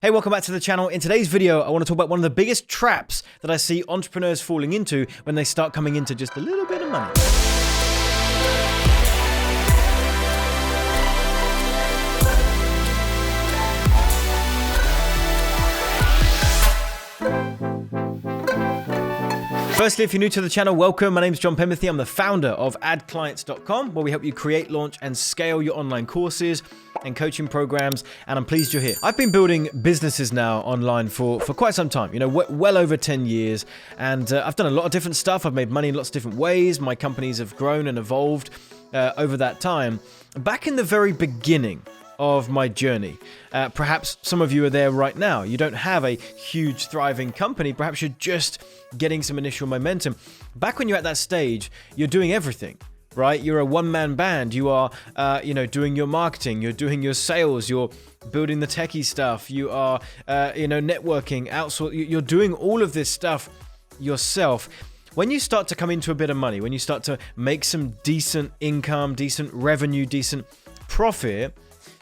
Hey, welcome back to the channel. In today's video, I want to talk about one of the biggest traps that I see entrepreneurs falling into when they start coming into just a little bit of money. Firstly, if you're new to the channel, welcome. My name is Penberthy. I'm the founder of AdClients.com, where we help you create, launch, and scale your online courses and coaching programs, and I'm pleased you're here. I've been building businesses now online for quite some time, well over 10 years, and I've done a lot of different stuff. I've made money in lots of different ways. My companies have grown and evolved over that time. Back in the very beginning of my journey, perhaps some of you are there right now. You don't have a huge thriving company. Perhaps you're just getting some initial momentum. Back when you're at that stage, you're doing everything, right? You're a one-man band. You are, doing your marketing. You're doing your sales. You're building the techie stuff. You are, networking, outsourcing. You're doing all of this stuff yourself. When you start to come into a bit of money, when you start to make some decent income, decent revenue, decent profit,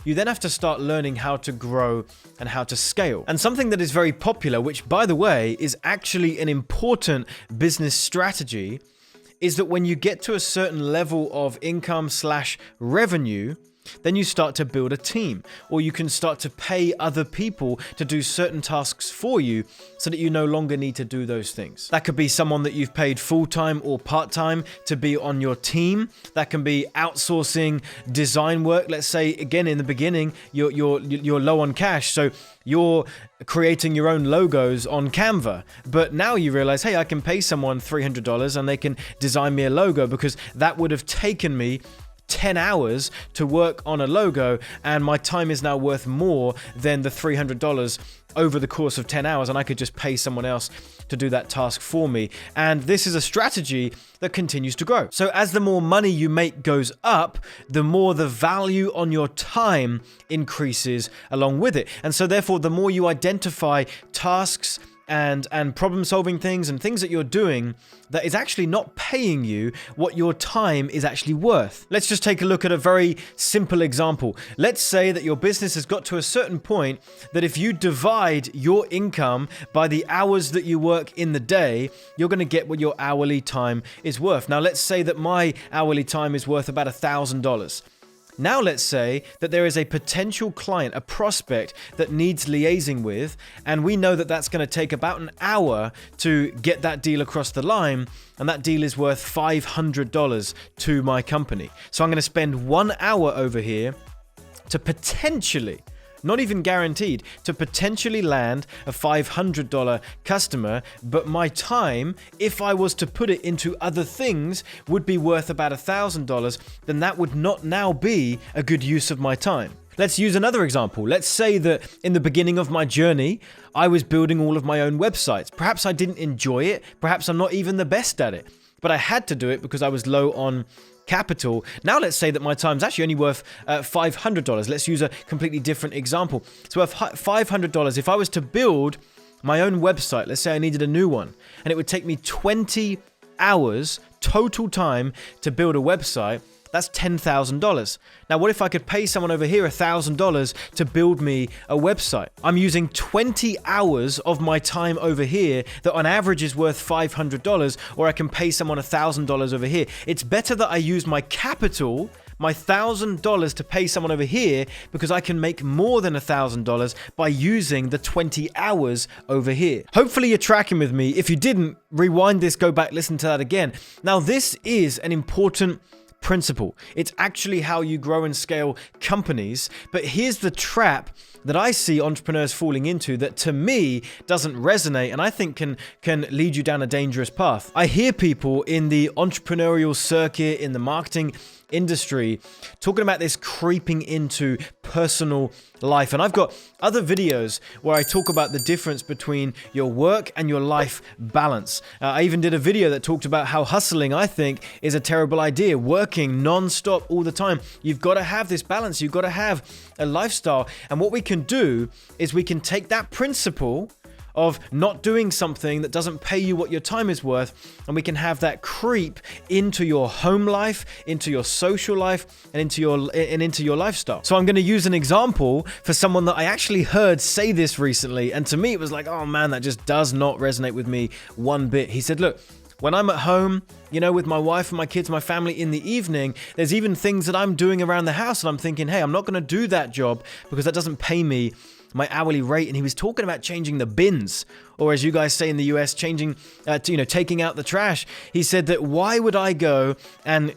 you then have to start learning how to grow and how to scale. And something that is very popular, which by the way, is actually an important business strategy, is that when you get to a certain level of income/revenue, then you start to build a team, or you can start to pay other people to do certain tasks for you so that you no longer need to do those things. That could be someone that you've paid full-time or part-time to be on your team. That can be outsourcing design work. Let's say, again, in the beginning, you're low on cash, so you're creating your own logos on Canva, but now you realize, hey, I can pay someone $300 and they can design me a logo, because that would have taken me 10 hours to work on a logo, and my time is now worth more than the $300 over the course of 10 hours, and I could just pay someone else to do that task for me. And this is a strategy that continues to grow. So as the more money you make goes up, the more the value on your time increases along with it. And so therefore, the more you identify tasks and problem solving things and things that you're doing that is actually not paying you what your time is actually worth. Let's just take a look at a very simple example. Let's say that your business has got to a certain point that if you divide your income by the hours that you work in the day, you're going to get what your hourly time is worth. Now, let's say that my hourly time is worth about $1,000. Now let's say that there is a potential client, a prospect that needs liaising with, and we know that that's going to take about an hour to get that deal across the line, and that deal is worth $500 to my company. So I'm going to spend 1 hour over here to potentially, not even guaranteed, to potentially land a $500 customer, but my time, if I was to put it into other things, would be worth about $1,000, then that would not now be a good use of my time. Let's use another example. Let's say that in the beginning of my journey, I was building all of my own websites. Perhaps I didn't enjoy it. Perhaps I'm not even the best at it, but I had to do it because I was low on capital. Now let's say that my time's actually only worth $500. Let's use a completely different example. So worth $500. If I was to build my own website, let's say I needed a new one, and it would take me 20 hours total time to build a website, that's $10,000. Now, what if I could pay someone over here $1,000 to build me a website? I'm using 20 hours of my time over here that on average is worth $500, or I can pay someone $1,000 over here. It's better that I use my capital, my $1,000, to pay someone over here, because I can make more than $1,000 by using the 20 hours over here. Hopefully you're tracking with me. If you didn't, rewind this, go back, listen to that again. Now, this is an important principle. It's actually how you grow and scale companies. But here's the trap that I see entrepreneurs falling into that to me doesn't resonate, and I think can lead you down a dangerous path. I hear people in the entrepreneurial circuit, in the marketing industry, talking about this creeping into personal life. And I've got other videos where I talk about the difference between your work and your life balance. I even did a video that talked about how hustling, I think, is a terrible idea. Working non-stop all the time. You've got to have this balance. You've got to have a lifestyle. And what we can do is we can take that principle of not doing something that doesn't pay you what your time is worth, and we can have that creep into your home life, into your social life, and into your lifestyle. So I'm going to use an example for someone that I actually heard say this recently, and to me it was like, oh man, that just does not resonate with me one bit. He said, look, when I'm at home, with my wife and my kids, my family in the evening, there's even things that I'm doing around the house and I'm thinking, hey, I'm not going to do that job because that doesn't pay me my hourly rate. And he was talking about changing the bins, or as you guys say in the US, taking out the trash. He said that why would I go and,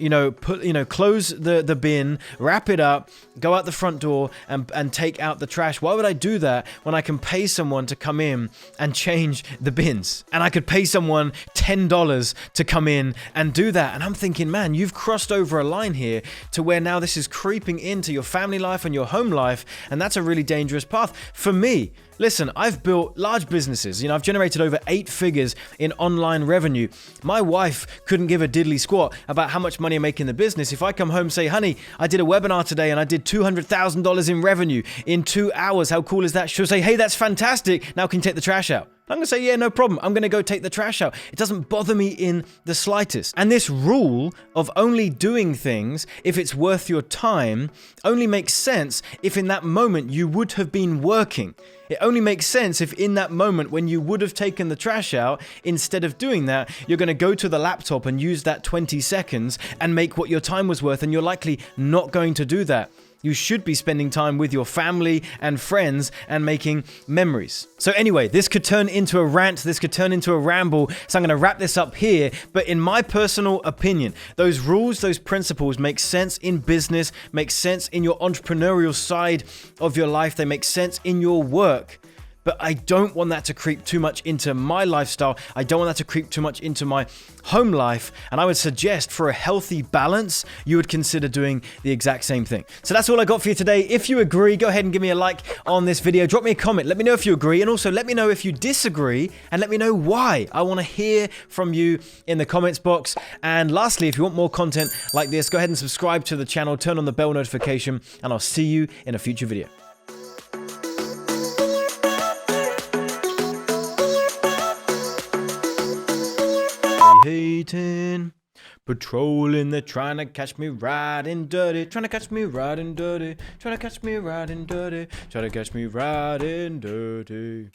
close the bin, wrap it up, go out the front door and take out the trash? Why would I do that when I can pay someone to come in and change the bins? And I could pay someone $10 to come in and do that. And I'm thinking, man, you've crossed over a line here to where now this is creeping into your family life and your home life. And that's a really dangerous path. For me, listen, I've built large businesses. I've generated over 8 figures in online revenue. My wife couldn't give a diddly squat about how much money I make in the business. If I come home and say, honey, I did a webinar today and I did $200,000 in revenue in 2 hours. How cool is that? She'll say, hey, that's fantastic. Now can you take the trash out? I'm going to say, yeah, no problem. I'm going to go take the trash out. It doesn't bother me in the slightest. And this rule of only doing things if it's worth your time only makes sense if in that moment you would have been working. It only makes sense if in that moment when you would have taken the trash out, instead of doing that, you're going to go to the laptop and use that 20 seconds and make what your time was worth, and you're likely not going to do that. You should be spending time with your family and friends and making memories. So anyway, this could turn into a rant, this could turn into a ramble, so I'm going to wrap this up here. But in my personal opinion, those rules, those principles make sense in business, make sense in your entrepreneurial side of your life, they make sense in your work. But I don't want that to creep too much into my lifestyle. I don't want that to creep too much into my home life. And I would suggest for a healthy balance, you would consider doing the exact same thing. So that's all I got for you today. If you agree, go ahead and give me a like on this video. Drop me a comment. Let me know if you agree. And also let me know if you disagree and let me know why. I want to hear from you in the comments box. And lastly, if you want more content like this, go ahead and subscribe to the channel, turn on the bell notification, and I'll see you in a future video. Hating, patrolling, they're trying to catch me riding dirty, trying to catch me riding dirty, trying to catch me riding dirty, trying to catch me riding dirty.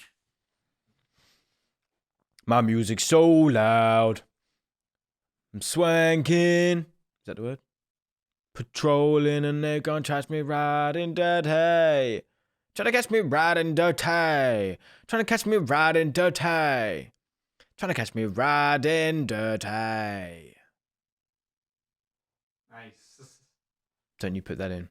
My music's so loud, I'm swanking. Is that the word? Patrolling and they're gonna catch me riding dirty, trying to catch me riding dirty, trying to catch me riding dirty. Trying to catch me riding dirty. Nice. Don't you put that in.